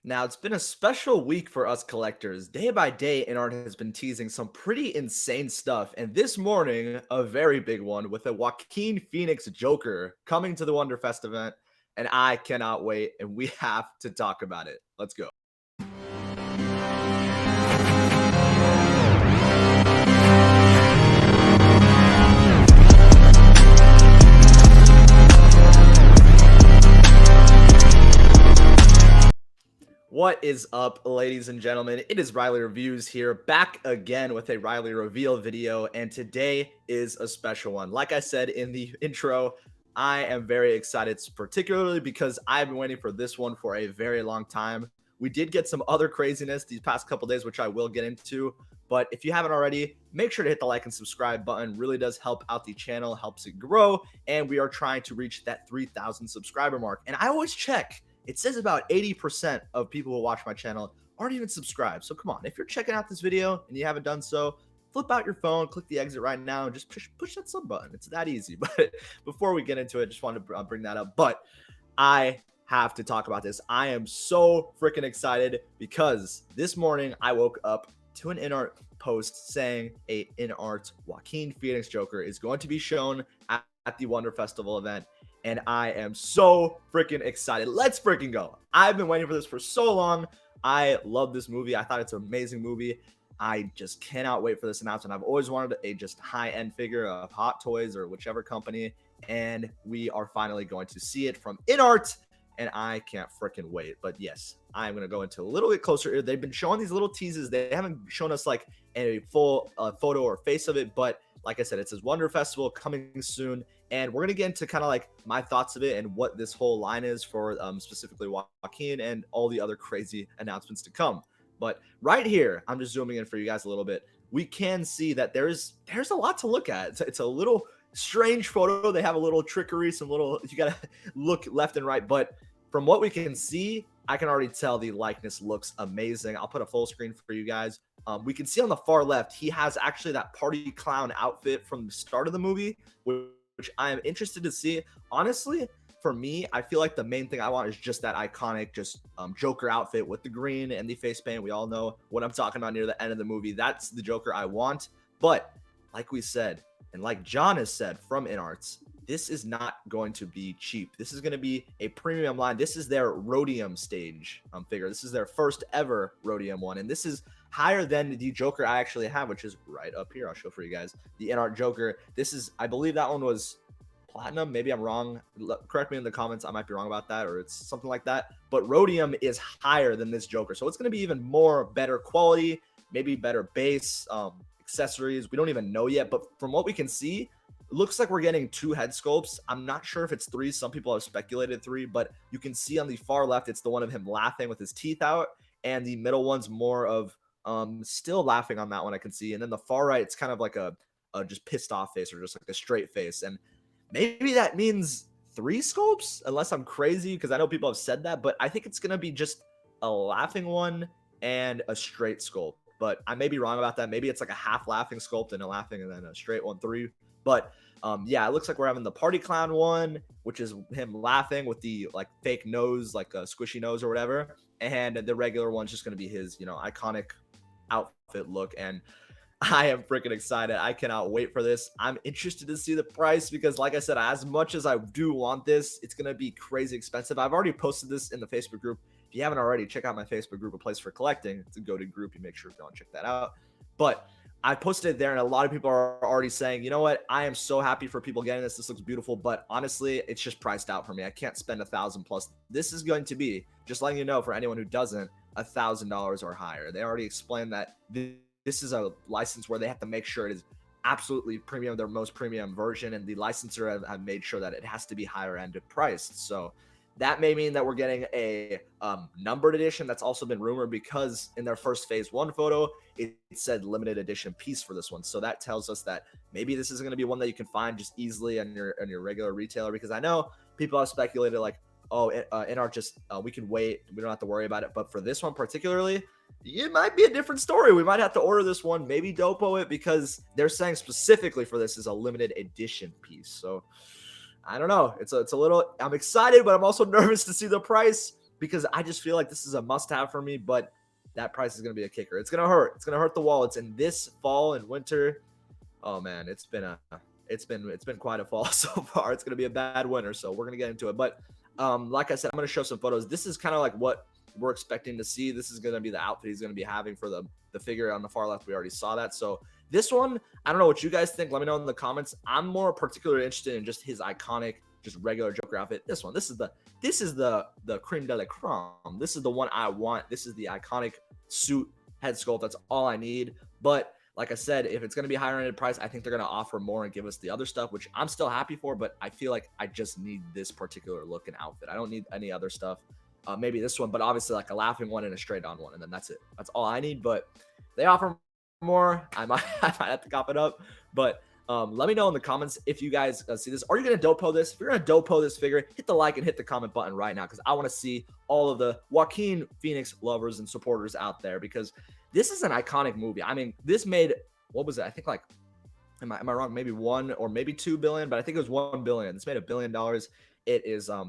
Now, it's been a special week for us collectors. Day by day, INART has been teasing some pretty insane stuff. And this morning, a very big one with a Joaquin Phoenix Joker coming to the Wonderfest event. And I cannot wait. And we have to talk about it. Let's go. What is up, ladies and gentlemen? It is Riley Reviews here, back again with a Riley reveal video, and today is a special one. Like I said in the intro, I am very excited, particularly because I've been waiting for this one for a very long time. We did get some other craziness these past couple days, which I will get into, but if you haven't already, make sure to hit the like and subscribe button. Really does help out the channel, helps it grow, and we are trying to reach that 3,000 subscriber mark. And I always check. It says about 80% of people who watch my channel aren't even subscribed. So come on, if you're checking out this video and you haven't done so, flip out your phone, click the exit right now, and just push that sub button. It's that easy. But before we get into it, just wanted to bring that up. But I have to talk about this. I am so freaking excited because this morning I woke up to an INART post saying a INART Joaquin Phoenix Joker is going to be shown at the Wonder Festival event. And I am so freaking excited. Let's freaking go. I've been waiting for this for so long. I love this movie. I thought it's an amazing movie. I just cannot wait for this announcement. I've always wanted a just high-end figure of Hot Toys or whichever company, and we are finally going to see it from INART, and I can't freaking wait. But yes, I'm going to go into a little bit closer. They've been showing these little teases. They haven't shown us like a full photo or face of it, but like I said, it says Wonder Festival coming soon. And we're going to get into kind of like my thoughts of it and what this whole line is for specifically Joaquin and all the other crazy announcements to come. But right here, I'm just zooming in for you guys a little bit. We can see that there's a lot to look at. It's a little strange photo. They have a little trickery, some little, you got to look left and right. But from what we can see, I can already tell the likeness looks amazing. I'll put a full screen for you guys. We can see on the far left, he has actually that party clown outfit from the start of the movie, which I am interested to see. Honestly, for me, I feel like the main thing I want is just that iconic Joker outfit with the green and the face paint. We all know what I'm talking about near the end of the movie. That's the Joker I want. But like we said, and like John has said from INARTS, this is not going to be cheap. This is going to be a premium line. This is their Rhodium stage figure. This is their first ever Rhodium one. And this is higher than the Joker I actually have, which is right up here. I'll show for you guys the INART Joker. This is, I believe that one was platinum. Maybe I'm wrong. Correct me in the comments. I might be wrong about that, or it's something like that. But Rhodium is higher than this Joker. So it's going to be even more better quality, maybe better base, accessories. We don't even know yet. But from what we can see, it looks like we're getting 2 head sculpts. I'm not sure if it's 3. Some people have speculated 3, but you can see on the far left, it's the one of him laughing with his teeth out. And the middle one's more of still laughing on that one, I can see. And then the far right, it's kind of like a just pissed off face or just like a straight face. And maybe that means 3 sculpts, unless I'm crazy, because I know people have said that. But I think it's going to be just a laughing one and a straight sculpt. But I may be wrong about that. Maybe it's like a half laughing sculpt and a laughing and then a straight one, 3. But yeah, it looks like we're having the party clown one, which is him laughing with the like fake nose, like a squishy nose or whatever. And the regular one's just going to be his, iconic outfit look. And I am freaking excited. I cannot wait for this. I'm interested to see the price because, like I said, as much as I do want this, it's going to be crazy expensive. I've already posted this in the Facebook group. If you haven't already, check out my Facebook group, A Place for Collecting. It's a go-to group. You make sure to go and check that out. But I posted it there, and a lot of people are already saying, you know what? I am so happy for people getting this. This looks beautiful, but honestly, it's just priced out for me. I can't spend $1,000 plus. This is going to be, just letting you know, for anyone who doesn't, $1,000 or higher. They already explained that this is a license where they have to make sure it is absolutely premium, their most premium version, and the licensor have made sure that it has to be higher end priced. So that may mean that we're getting a numbered edition. That's also been rumored because in their first phase 1 photo, it said limited edition piece for this one. So that tells us that maybe this isn't going to be one that you can find just easily on your regular retailer, because I know people have speculated like, oh, INART just we can wait, we don't have to worry about it. But for this one particularly, it might be a different story. We might have to order this one, maybe dopo it, because they're saying specifically for this is a limited edition piece. So I don't know. It's a little, I'm excited, but I'm also nervous to see the price. because I just feel like this is a must-have for me, but that price is going to be a kicker. It's going to hurt. It's going to hurt the wallets. And this fall and winter, oh man, it's been quite a fall so far. It's going to be a bad winter, so we're going to get into it. But like I said, I'm going to show some photos. This is kind of like what we're expecting to see. This is going to be the outfit he's going to be having for the figure on the far left. We already saw that. So this one, I don't know what you guys think. Let me know in the comments. I'm more particularly interested in just his iconic, just regular Joker outfit. This one, this is the creme de la creme. This is the one I want. This is the iconic suit head sculpt. That's all I need. But like I said, if it's going to be higher ended price, I think they're going to offer more and give us the other stuff, which I'm still happy for, but I feel like I just need this particular look and outfit. I don't need any other stuff. Maybe this one, but obviously like a laughing one and a straight on one, and then that's it. That's all I need. But they offer more. I might have to cop it up. But let me know in the comments if you guys see this. Are you going to dopo this? If you're going to dopo this figure, hit the like and hit the comment button right now, because I want to see all of the Joaquin Phoenix lovers and supporters out there, because this is an iconic movie. I mean, this made, what was it? I think like, am I wrong? Maybe 1 or maybe 2 billion, but I think it was 1 billion. This made $1 billion. It is a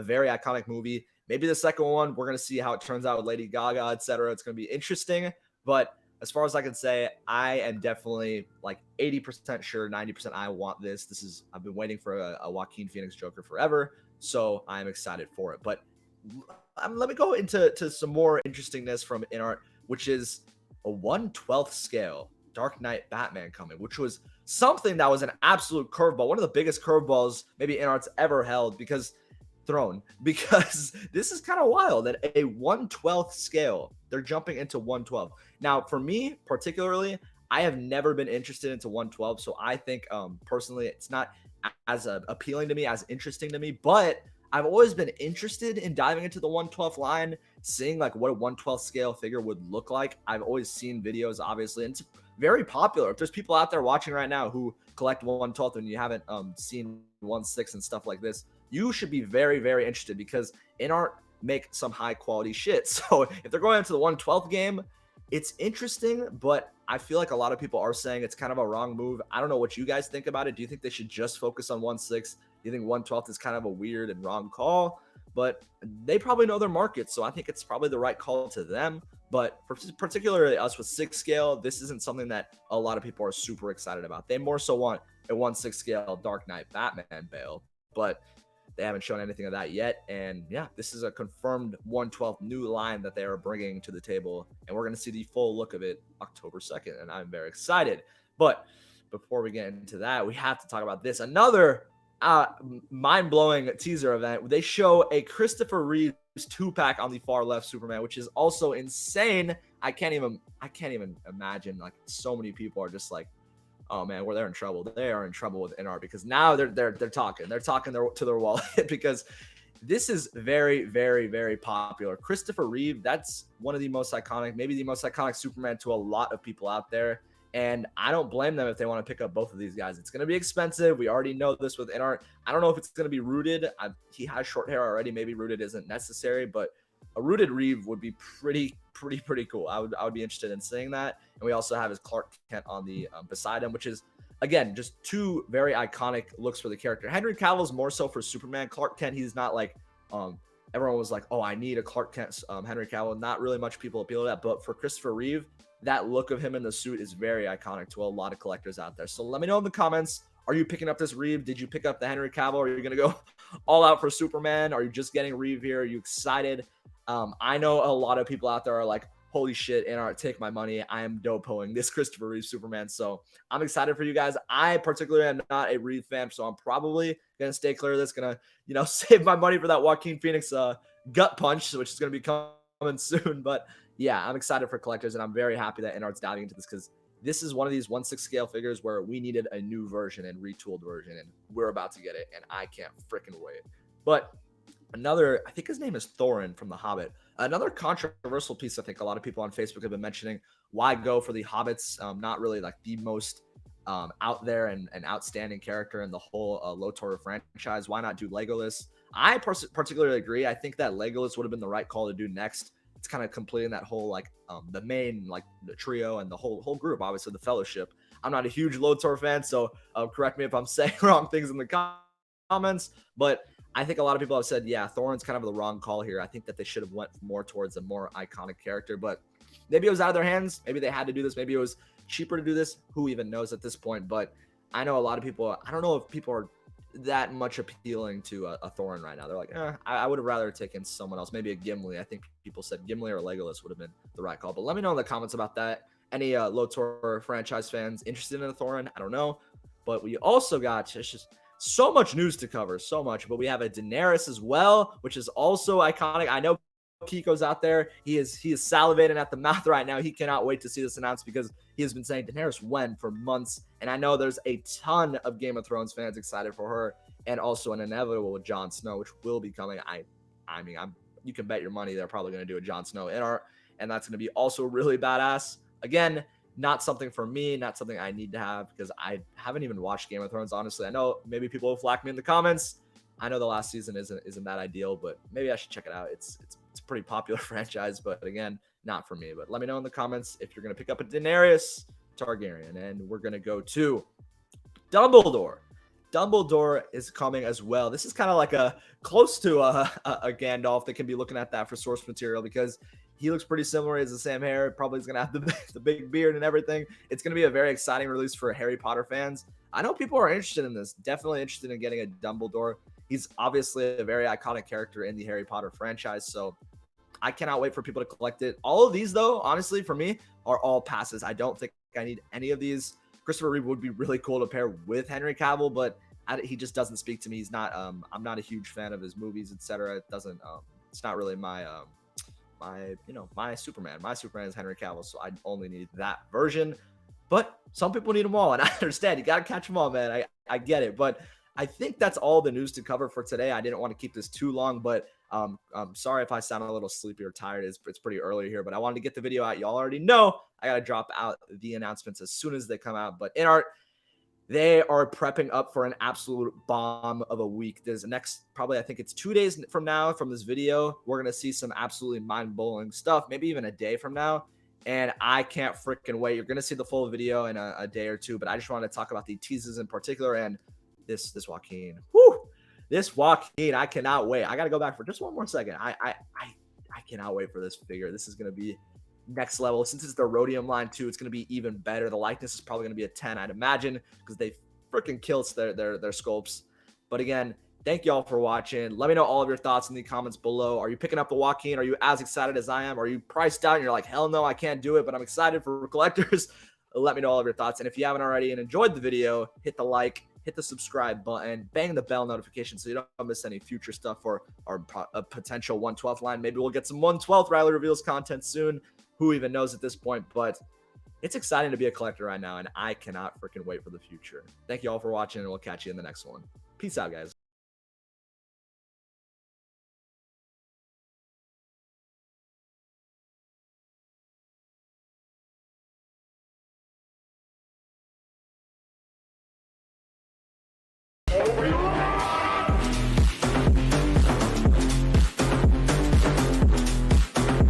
very iconic movie. Maybe the second one, we're going to see how it turns out with Lady Gaga, etc. It's going to be interesting. But as far as I can say, I am definitely like 80% sure, 90% I want this. I've been waiting for a Joaquin Phoenix Joker forever, so I'm excited for it. But let me go into some more interestingness from INART, which is a 1/12 scale Dark Knight Batman coming, which was something that was an absolute curveball, one of the biggest curveballs maybe INART's ever held, because this is kind of wild that a 1/12 scale, they're jumping into 1/12. Now, for me particularly, I have never been interested into 1/12, so I think personally it's not as appealing to me, as interesting to me, but I've always been interested in diving into the 1/12 line, seeing like what a 1/12 scale figure would look like. I've always seen videos, obviously, and it's very popular. If there's people out there watching right now who collect 1/12 and you haven't seen 1/6 and stuff like this, you should be very, very interested, because INART make some high quality shit. So if they're going into the 1/12 game, it's interesting, but I feel like a lot of people are saying it's kind of a wrong move. I don't know what you guys think about it. Do you think they should just focus on 1/6? Do you think 1/12 is kind of a weird and wrong call? But they probably know their market, so I think it's probably the right call to them. But particularly us with 6 scale, this isn't something that a lot of people are super excited about. They more so want a 1/6 scale Dark Knight Batman bail, but they haven't shown anything of that yet. And yeah, this is a confirmed 1/12 new line that they are bringing to the table, and we're going to see the full look of it October 2nd, and I'm very excited. But before we get into that, we have to talk about this. Another mind-blowing teaser event. They show a Christopher Reeves 2-pack on the far left Superman, which is also insane. I can't even imagine, like, so many people are just like, oh man, well, they're in trouble. They are in trouble with INART, because now they're talking to their wallet, because this is very, very, very popular. Christopher Reeve, that's one of the most iconic, maybe the most iconic Superman to a lot of people out there. And I don't blame them if they want to pick up both of these guys. It's going to be expensive. We already know this with INART. I don't know if it's going to be rooted. He has short hair already. Maybe rooted isn't necessary, but a rooted Reeve would be pretty cool. I would be interested in seeing that. And we also have his Clark Kent on the beside him, which is, again, just two very iconic looks for the character. Henry Cavill's more so for Superman. Clark Kent, he's not like everyone was like, oh, I need a Clark Kent Henry Cavill. Not really much people appeal to that, but for Christopher Reeve, that look of him in the suit is very iconic to a lot of collectors out there. So let me know in the comments. Are you picking up this Reeve? Did you pick up the Henry Cavill? Are you going to go all out for Superman? Are you just getting Reeve here? Are you excited? I know a lot of people out there are like, holy shit, INART, take my money. I am dopoing this Christopher Reeve Superman. So I'm excited for you guys. I particularly am not a Reeve fan, so I'm probably going to stay clear of this. Going to, save my money for that Joaquin Phoenix gut punch, which is going to be coming soon. But yeah, I'm excited for collectors, and I'm very happy that INART's diving into this, because this is one of these 1/6 scale figures where we needed a new version and retooled version, and we're about to get it, and I can't freaking wait. But another, I think his name is Thorin from The Hobbit. Another controversial piece I think a lot of people on Facebook have been mentioning. Why go for the Hobbits? Not really like the most out there and outstanding character in the whole Lotor franchise. Why not do Legolas? I particularly agree. I think that Legolas would have been the right call to do next. It's kind of completing that whole like the main like the trio and the whole group, obviously the Fellowship. I'm not a huge Lotor fan, so correct me if I'm saying wrong things in the comments, but I think a lot of people have said, yeah, Thorin's kind of the wrong call here. I think that they should have went more towards a more iconic character, but maybe it was out of their hands. Maybe they had to do this. Maybe it was cheaper to do this. Who even knows at this point? But I know a lot of people, I don't know if people are that much appealing to a Thorin right now. They're like, I would have rather taken someone else, maybe a Gimli. I think people said Gimli or Legolas would have been the right call. But let me know in the comments about that. Any LOTOR franchise fans interested in a Thorin? I don't know. But we also got just so much news to cover, so much. But we have a Daenerys as well, which is also iconic. I know Kiko's out there. He is salivating at the mouth right now. He cannot wait to see this announced because he has been saying Daenerys when for months. And I know there's a ton of Game of Thrones fans excited for her, and also an inevitable with Jon Snow, which will be coming. I mean, you can bet your money they're probably going to do a Jon Snow INART, and that's going to be also really badass. Again, not something for me, not something I need to have because I haven't even watched Game of Thrones, honestly. I know maybe people will flack me in the comments. I know the last season isn't that ideal, but maybe I should check it out. It's a pretty popular franchise, but again, not for me. But let me know in the comments if you're going to pick up a Daenerys Targaryen. And we're going to go to Dumbledore. Dumbledore is coming as well. This is kind of like a close to a Gandalf that can be looking at that for source material because he looks pretty similar. He has the same hair. Probably is going to have the big beard and everything. It's going to be a very exciting release for Harry Potter fans. I know people are interested in this. Definitely interested in getting a Dumbledore. He's obviously a very iconic character in the Harry Potter franchise. So I cannot wait for people to collect it. All of these, though, honestly, for me, are all passes. I don't think I need any of these. Christopher Reeve would be really cool to pair with Henry Cavill, but he just doesn't speak to me. He's not. I'm not a huge fan of his movies, etc. It doesn't. It's not really my my Superman. My Superman is Henry Cavill, so I only need that version. But some people need them all, and I understand. You got to catch them all, man. I get it, but I think that's all the news to cover for today. I didn't want to keep this too long, but I'm sorry if I sound a little sleepy or tired. It's pretty early here, but I wanted to get the video out. Y'all already know I got to drop out the announcements as soon as they come out. But INART, they are prepping up for an absolute bomb of a week. There's next, probably, I think it's 2 days from now from this video. We're going to see some absolutely mind-blowing stuff, maybe even a day from now. And I can't freaking wait. You're going to see the full video in a day or two, but I just want to talk about the teases in particular and this Joaquin. Whew! This Joaquin, I cannot wait. I got to go back for just one more second. I cannot wait for this figure. This is going to be next level. Since it's the Rhodium line too, it's going to be even better. The likeness is probably going to be a 10, I'd imagine, because they freaking killed their sculpts. But again, thank y'all for watching. Let me know all of your thoughts in the comments below. Are you picking up the Joaquin? Are you as excited as I am? Are you priced out and you're like, hell no, I can't do it, but I'm excited for collectors? Let me know all of your thoughts. And if you haven't already and enjoyed the video, hit the like, hit the subscribe button, bang the bell notification so you don't miss any future stuff for our potential 112th line. Maybe we'll get some 112th Riley Reveals content soon. Who even knows at this point? But it's exciting to be a collector right now, and I cannot freaking wait for the future. Thank you all for watching, and we'll catch you in the next one. Peace out, guys.